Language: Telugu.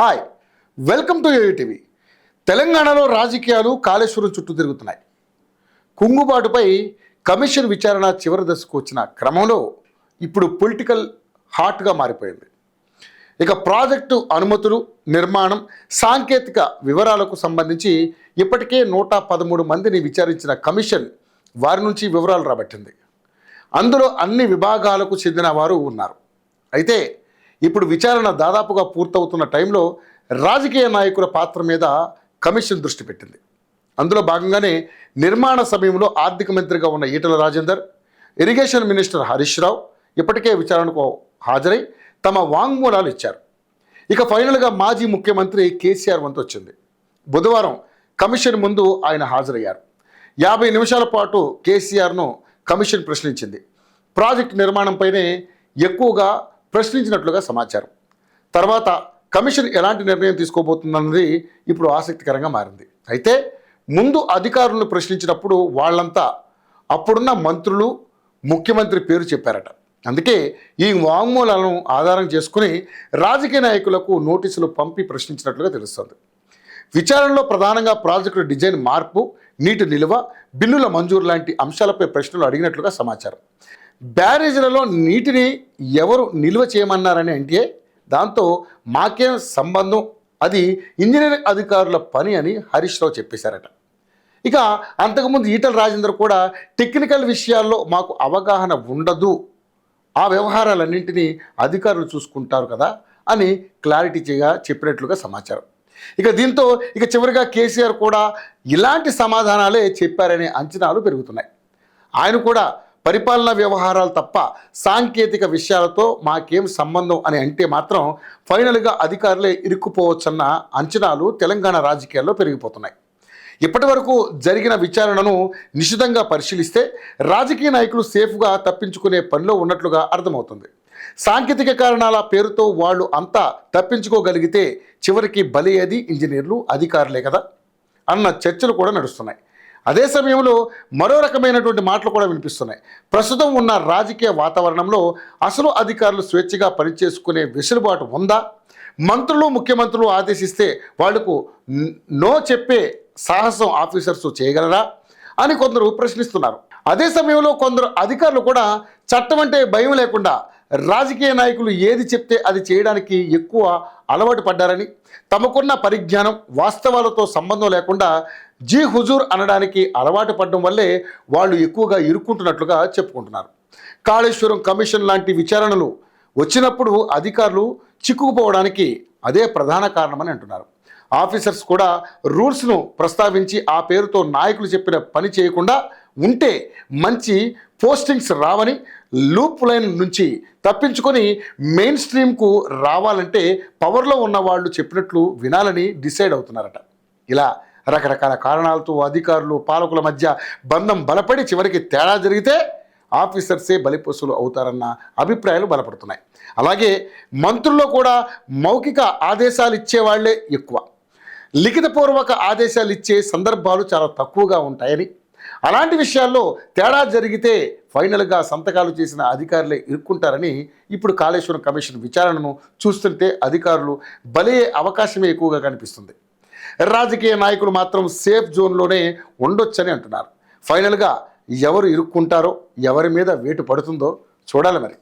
Hi, welcome to TV. తెలంగాణలో రాజకీయాలు కాళేశ్వరం చుట్టూ తిరుగుతున్నాయి. కుంగుబాటుపై కమిషన్ విచారణ చివరి దశకు వచ్చిన క్రమంలో ఇప్పుడు పొలిటికల్ హాట్గా మారిపోయింది. ఇక ప్రాజెక్టు అనుమతులు, నిర్మాణం, సాంకేతిక వివరాలకు సంబంధించి ఇప్పటికే 113 మందిని విచారించిన కమిషన్ వారి నుంచి వివరాలు రాబట్టింది. అందులో అన్ని విభాగాలకు చెందిన వారు ఉన్నారు. అయితే ఇప్పుడు విచారణ దాదాపుగా పూర్తవుతున్న టైంలో రాజకీయ నాయకుల పాత్ర మీద కమిషన్ దృష్టి పెట్టింది. అందులో భాగంగానే నిర్మాణ సమయంలో ఆర్థిక మంత్రిగా ఉన్న ఈటల రాజేందర్, ఇరిగేషన్ మినిస్టర్ హరీష్ రావు ఇప్పటికే విచారణకు హాజరై తమ వాంగ్మూలాలు ఇచ్చారు. ఇక ఫైనల్గా మాజీ ముఖ్యమంత్రి కేసీఆర్ వంతు వచ్చింది. బుధవారం కమిషన్ ముందు ఆయన హాజరయ్యారు. 50 నిమిషాల పాటు కేసీఆర్ను కమిషన్ ప్రశ్నించింది. ప్రాజెక్టు నిర్మాణంపైనే ఎక్కువగా ప్రశ్నించినట్లుగా సమాచారం. తర్వాత కమిషన్ ఎలాంటి నిర్ణయం తీసుకోబోతుందన్నది ఇప్పుడు ఆసక్తికరంగా మారింది. అయితే ముందు అధికారులను ప్రశ్నించినప్పుడు వాళ్ళంతా అప్పుడున్న మంత్రులు, ముఖ్యమంత్రి పేరు చెప్పారట. అందుకే ఈ వాంగ్మూలాలను ఆధారం చేసుకుని రాజకీయ నాయకులకు నోటీసులు పంపి ప్రశ్నించినట్లుగా తెలుస్తోంది. విచారణలో ప్రధానంగా ప్రాజెక్టు డిజైన్ మార్పు, నీటి నిల్వ, బిల్లుల మంజూరు లాంటి అంశాలపై ప్రశ్నలు అడిగినట్లుగా సమాచారం. బ్యారేజీలలో నీటిని ఎవరు నిల్వ చేయమన్నారని అంటే దాంతో మాకేం సంబంధం, అది ఇంజనీరింగ్ అధికారుల పని అని హరీష్ రావు చెప్పేశారట. ఇక అంతకుముందు ఈటల రాజేందర్ కూడా టెక్నికల్ విషయాల్లో మాకు అవగాహన ఉండదు, ఆ వ్యవహారాలన్నింటినీ అధికారులు చూసుకుంటారు కదా అని క్లారిటీగా చెప్పినట్లుగా సమాచారం. ఇక దీంతో చివరిగా కేసీఆర్ కూడా ఇలాంటి సమాధానాలే చెప్పారనే అంచనాలు పెరుగుతున్నాయి. ఆయన కూడా పరిపాలనా వ్యవహారాలు తప్ప సాంకేతిక విషయాలతో మాకేం సంబంధం అని అంటే మాత్రం ఫైనల్గా అధికారులే ఇరుక్కుపోవచ్చన్న అంచనాలు తెలంగాణ రాజకీయాల్లో పెరిగిపోతున్నాయి. ఇప్పటి వరకు జరిగిన విచారణను నిశితంగా పరిశీలిస్తే రాజకీయ నాయకులు సేఫ్గా తప్పించుకునే పనిలో ఉన్నట్లుగా అర్థమవుతుంది. సాంకేతిక కారణాల పేరుతో వాళ్ళు అంతా తప్పించుకోగలిగితే చివరికి బలయ్యేది ఇంజనీర్లు, అధికారులే కదా అన్న చర్చలు కూడా నడుస్తున్నాయి. అదే సమయంలో మరో రకమైనటువంటి మాటలు కూడా వినిపిస్తున్నాయి. ప్రస్తుతం ఉన్న రాజకీయ వాతావరణంలో అసలు అధికారులు స్వేచ్ఛగా పనిచేసుకునే వెసులుబాటు ఉందా? మంత్రులు, ముఖ్యమంత్రులు ఆదేశిస్తే వాళ్లకు నో చెప్పే సాహసం ఆఫీసర్స్ చేయగలరా అని కొందరు ప్రశ్నిస్తున్నారు. అదే సమయంలో కొందరు అధికారులు కూడా చట్టం అంటే భయం లేకుండా రాజకీయ నాయకులు ఏది చెప్తే అది చేయడానికి ఎక్కువ అలవాటు పడ్డారని, తమకున్న పరిజ్ఞానం, వాస్తవాలతో సంబంధం లేకుండా జీ హుజూర్ అనడానికి అలవాటు పడడం వల్లే వాళ్ళు ఎక్కువగా ఇరుక్కుంటున్నట్లుగా చెప్పుకుంటున్నారు. కాళేశ్వరం కమిషన్ లాంటి విచారణలు వచ్చినప్పుడు అధికారులు చిక్కుకుపోవడానికి అదే ప్రధాన కారణమని అంటున్నారు. ఆఫీసర్స్ కూడా రూల్స్ను ప్రస్తావించి ఆ పేరుతో నాయకులు చెప్పిన పని చేయకుండా ఉంటే మంచి పోస్టింగ్స్ రావని, లూప్ లైన్ నుంచి తప్పించుకొని మెయిన్ స్ట్రీమ్కు రావాలంటే పవర్లో ఉన్న వాళ్ళు చెప్పినట్లు వినాలని డిసైడ్ అవుతున్నారట. ఇలా రకరకాల కారణాలతో అధికారులు, పాలకుల మధ్య బంధం బలపడి చివరికి తేడా జరిగితే ఆఫీసర్సే బలిపశువులు అవుతారన్న అభిప్రాయాలు బలపడుతున్నాయి. అలాగే మంత్రుల్లో కూడా మౌఖిక ఆదేశాలు ఇచ్చేవాళ్లే ఎక్కువ, లిఖితపూర్వక ఆదేశాలు ఇచ్చే సందర్భాలు చాలా తక్కువగా ఉంటాయని, అలాంటి విషయాల్లో తేడా జరిగితే ఫైనల్గా సంతకాలు చేసిన అధికారులే ఇరుక్కుంటారని ఇప్పుడు కాళేశ్వరం కమిషన్ విచారణను చూస్తుంటే అధికారులు బలయ్యే అవకాశమే ఎక్కువగా కనిపిస్తుంది. రాజకీయ నాయకులు మాత్రం సేఫ్ జోన్లోనే ఉండొచ్చని అంటున్నారు. ఫైనల్గా ఎవరు ఇరుక్కుంటారో, ఎవరి మీద వేటు పడుతుందో చూడాలి మరి.